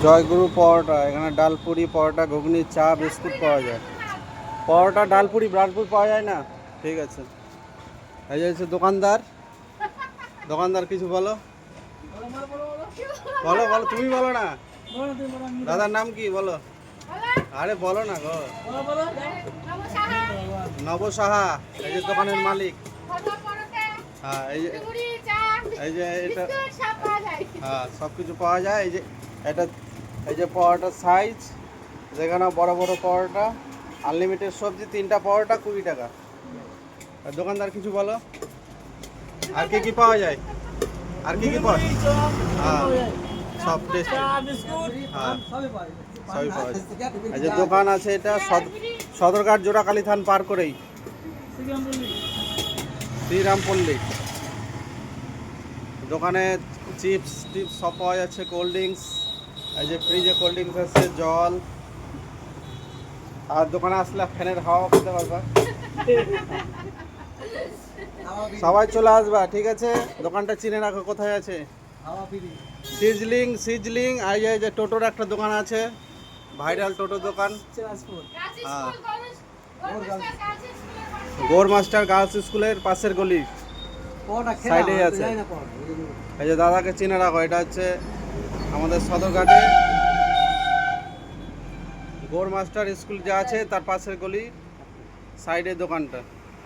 জয়গুরু পরোটা, এখানে ডালপুরি, পরোটা, ঘুগনি, চা, বিস্কুট পাওয়া যায়। পরোটা, ডালপুরি ব্রাডপুর পাওয়া যায় না? ঠিক আছে। এই যে হচ্ছে দোকানদার। দোকানদার কিছু বলো, বলো বলো, তুমি বলো না। দাদার নাম কি বলো? আরে বলো না গো। নব সাহা, এই যে দোকানের মালিক। হ্যাঁ, এই যে এটা, হ্যাঁ সব কিছু পাওয়া যায়। এই যে এটা, এই যে পরোটার সাইজ, যেখানে বড় বড় পরোটা, আনলিমিটেড সবজি, 3টা পরোটা 20 টাকা। আর দোকানদার কিছু বলো, আর কি কি পাওয়া যায়? আর কি কি পাওয়া যায়? হ্যাঁ সব টেস্ট, হ্যাঁ সবই পাওয়া যায়। এই যে দোকান আছে, এটা সদরঘাট জোড়াকালী থান পার করেই, শ্রীরামপল্লী। দোকানে চিপস টিপস সব পাওয়া যাচ্ছে, কোল্ড ড্রিঙ্কস, এই যে ফ্রিজে কোল্ড ড্রিঙ্কস আছে, জল। আর দোকানে আসলে ফ্যানের হাওয়া খেতে পারবা। সবাই চলে আসবা, ঠিক আছে? দোকানটা চিনে রাখো কোথায় আছে। Sizzling, sizzling. এই যে টোটোর একটা দোকান আছে, ভাইরাল টোটো দোকান। হ্যাঁ, গৌর মাস্টার গার্লস স্কুলের পাশের গলি সাইডে আছে। এই যে দাদাকে চিনে রাখো, এটা হচ্ছে আমাদের সদরঘাটে গৌর মাস্টার স্কুল যা আছে তার পাশের গলি সাইডে দোকানটা।